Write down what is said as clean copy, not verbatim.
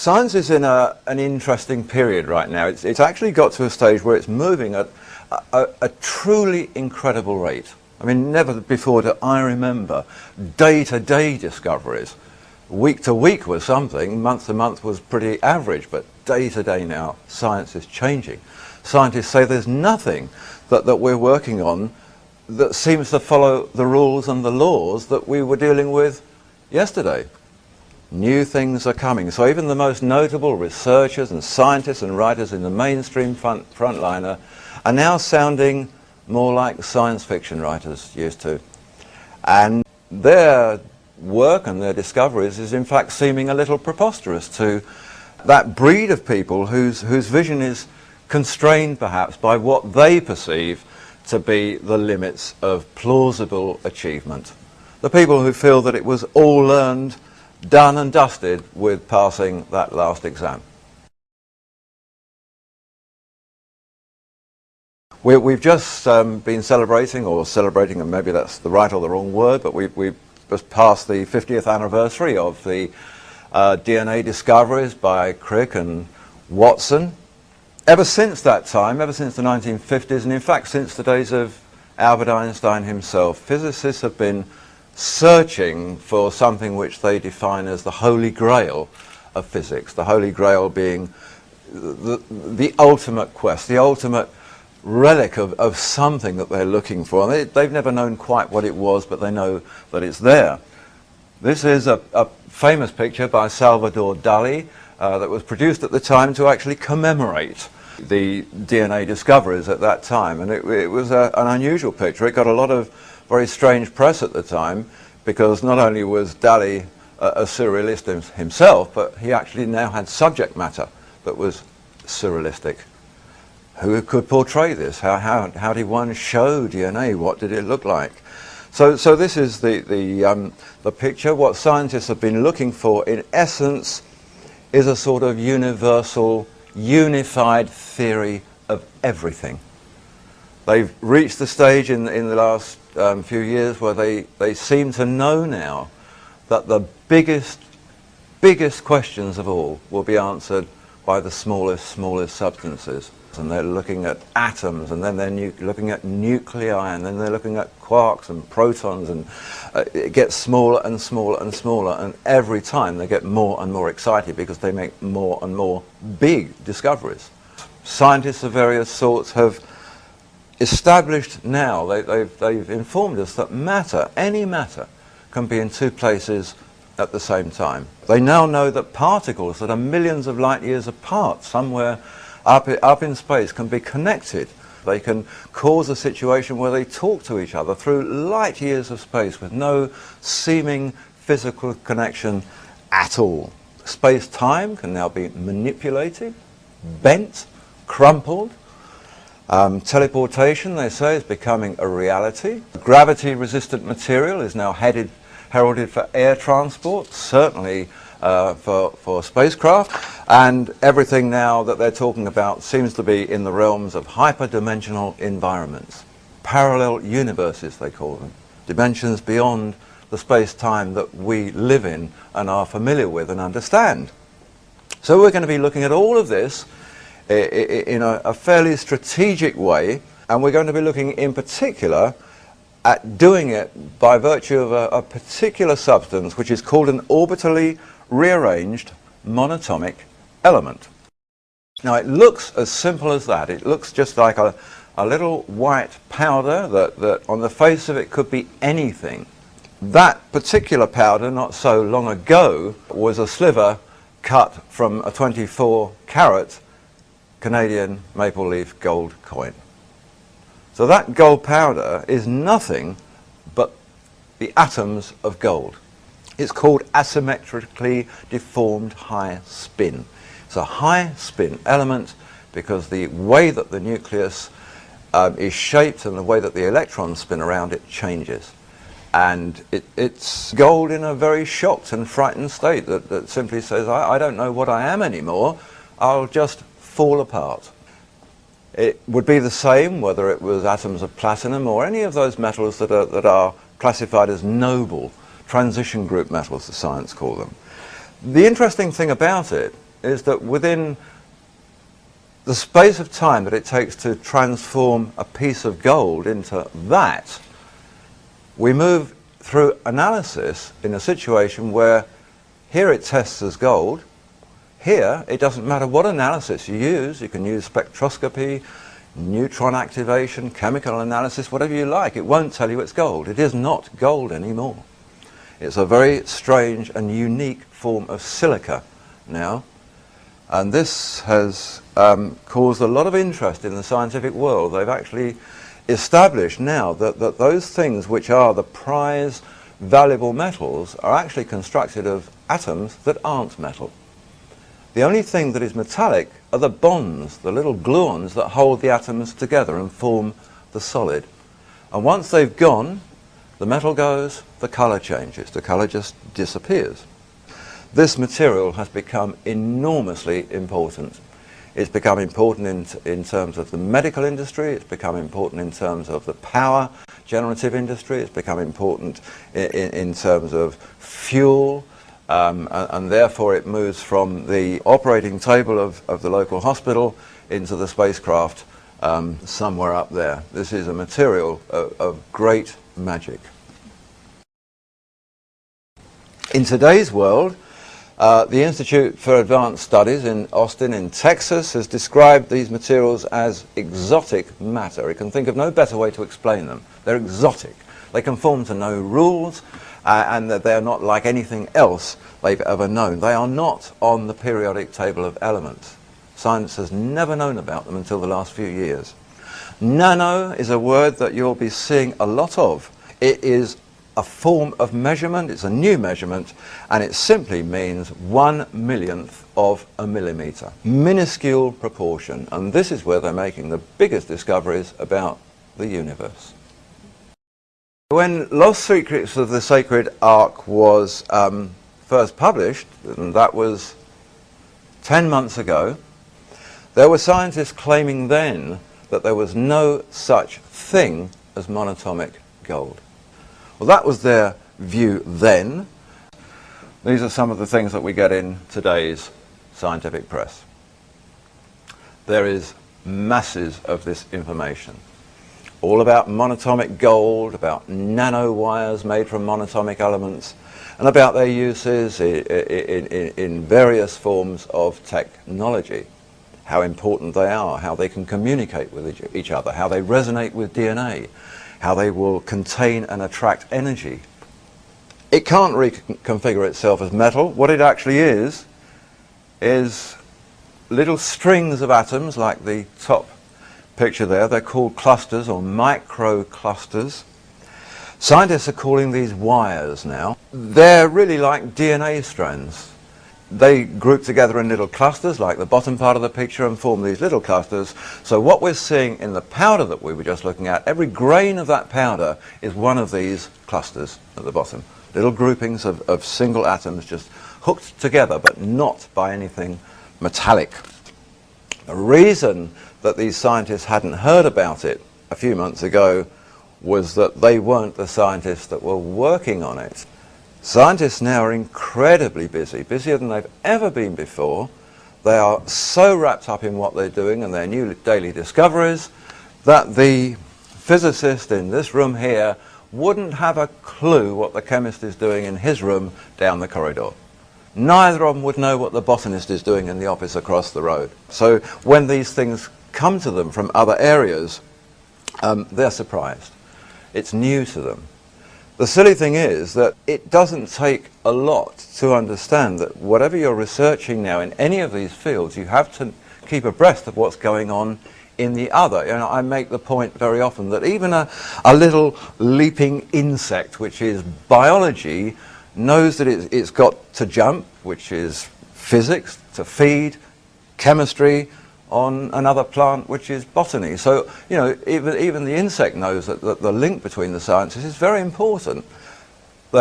Science is in an interesting period right now. It's actually got to a stage where it's moving at a truly incredible rate. I mean, never before do I remember day-to-day discoveries. Week to week was something, month to month was pretty average, but day-to-day now, science is changing. Scientists say there's nothing that we're working on that seems to follow the rules and the laws that we were dealing with yesterday. New things are coming. So even the most notable researchers and scientists and writers in the mainstream frontliner are now sounding more like science fiction writers used to. And their work and their discoveries is in fact seeming a little preposterous to that breed of people whose vision is constrained perhaps by what they perceive to be the limits of plausible achievement. The people who feel that it was all learned, done and dusted with passing that last exam. We've just been celebrating, and maybe that's the right or the wrong word, but we've just passed the 50th anniversary of the DNA discoveries by Crick and Watson. Ever since that time, ever since the 1950s, and in fact since the days of Albert Einstein himself, physicists have been searching for something which they define as the holy grail of physics, the holy grail being the ultimate quest, the ultimate relic of something that they're looking for. And they've never known quite what it was, but they know that it's there. This is a famous picture by Salvador Dali that was produced at the time to actually commemorate the DNA discoveries at that time. And it was an unusual picture. It got a lot of very strange press at the time, because not only was Dali a surrealist himself, but he actually now had subject matter that was surrealistic. Who could portray this? How did one show DNA? What did it look like? So this is the picture. What scientists have been looking for, in essence, is a sort of universal, unified theory of everything. They've reached the stage in the last few years where they seem to know now that the biggest questions of all will be answered by the smallest substances. And they're looking at atoms, and then they're looking at nuclei, and then they're looking at quarks and protons, and it gets smaller and smaller and smaller, and every time they get more and more excited because they make more and more big discoveries. Scientists of various sorts have established now, they've informed us that matter, any matter, can be in two places at the same time. They now know that particles that are millions of light years apart somewhere up in space can be connected. They can cause a situation where they talk to each other through light years of space with no seeming physical connection at all. Space-time can now be manipulated, bent, crumpled. Teleportation, they say, is becoming a reality. Gravity-resistant material is now heralded for air transport, certainly for spacecraft, and everything now that they're talking about seems to be in the realms of hyperdimensional environments. Parallel universes, they call them. Dimensions beyond the space-time that we live in and are familiar with and understand. So we're going to be looking at all of this in a fairly strategic way, and we're going to be looking in particular at doing it by virtue of a particular substance which is called an orbitally rearranged monatomic element. Now it looks as simple as that. It looks just like a little white powder that on the face of it could be anything. That particular powder, not so long ago, was a sliver cut from a 24-carat Canadian maple leaf gold coin. So that gold powder is nothing but the atoms of gold. It's called asymmetrically deformed high spin. It's a high spin element because the way that the nucleus is shaped and the way that the electrons spin around it changes. And it's gold in a very shocked and frightened state that simply says, I don't know what I am anymore, I'll just fall apart. It would be the same whether it was atoms of platinum or any of those metals that are classified as noble, transition group metals, the science call them. The interesting thing about it is that within the space of time that it takes to transform a piece of gold into that, we move through analysis in a situation where here it tests as gold. Here, it doesn't matter what analysis you use. You can use spectroscopy, neutron activation, chemical analysis, whatever you like. It won't tell you it's gold. It is not gold anymore. It's a very strange and unique form of silica now. And this has caused a lot of interest in the scientific world. They've actually established now that those things which are the prize valuable metals are actually constructed of atoms that aren't metal. The only thing that is metallic are the bonds, the little gluons that hold the atoms together and form the solid. And once they've gone, the metal goes, the colour changes, the colour just disappears. This material has become enormously important. It's become important in terms of the medical industry, it's become important in terms of the power generative industry, it's become important in terms of fuel, and therefore it moves from the operating table of the local hospital into the spacecraft somewhere up there. This is a material of great magic. In today's world, the Institute for Advanced Studies in Austin in Texas has described these materials as exotic matter. It can think of no better way to explain them. They're exotic. They conform to no rules, and that they're not like anything else they've ever known. They are not on the periodic table of elements. Science has never known about them until the last few years. Nano is a word that you'll be seeing a lot of. It is a form of measurement, it's a new measurement, and it simply means 1/1,000,000th of a millimetre. Minuscule proportion, and this is where they're making the biggest discoveries about the universe. When Lost Secrets of the Sacred Ark was first published, and that was 10 months ago, there were scientists claiming then that there was no such thing as monatomic gold. Well, that was their view then. These are some of the things that we get in today's scientific press. There is masses of this information, all about monatomic gold, about nanowires made from monatomic elements, and about their uses in various forms of technology, how important they are, how they can communicate with each other, how they resonate with DNA, how they will contain and attract energy. It can't reconfigure itself as metal. What it actually is little strings of atoms, like the top picture there. They're called clusters or microclusters. Scientists are calling these wires now. They're really like DNA strands. They group together in little clusters, like the bottom part of the picture, and form these little clusters. So what we're seeing in the powder that we were just looking at, every grain of that powder is one of these clusters at the bottom. Little groupings of single atoms just hooked together, but not by anything metallic. The reason that these scientists hadn't heard about it a few months ago was that they weren't the scientists that were working on it. Scientists now are incredibly busy, busier than they've ever been before. They are so wrapped up in what they're doing and their new daily discoveries that the physicist in this room here wouldn't have a clue what the chemist is doing in his room down the corridor. Neither of them would know what the botanist is doing in the office across the road. So when these things come to them from other areas, they're surprised. It's new to them. The silly thing is that it doesn't take a lot to understand that whatever you're researching now in any of these fields, you have to keep abreast of what's going on in the other. You know, I make the point very often that even a little leaping insect, which is biology, knows that it's got to jump, which is physics, to feed, chemistry, on another plant, which is botany. So, you know, even the insect knows that the link between the sciences is very important.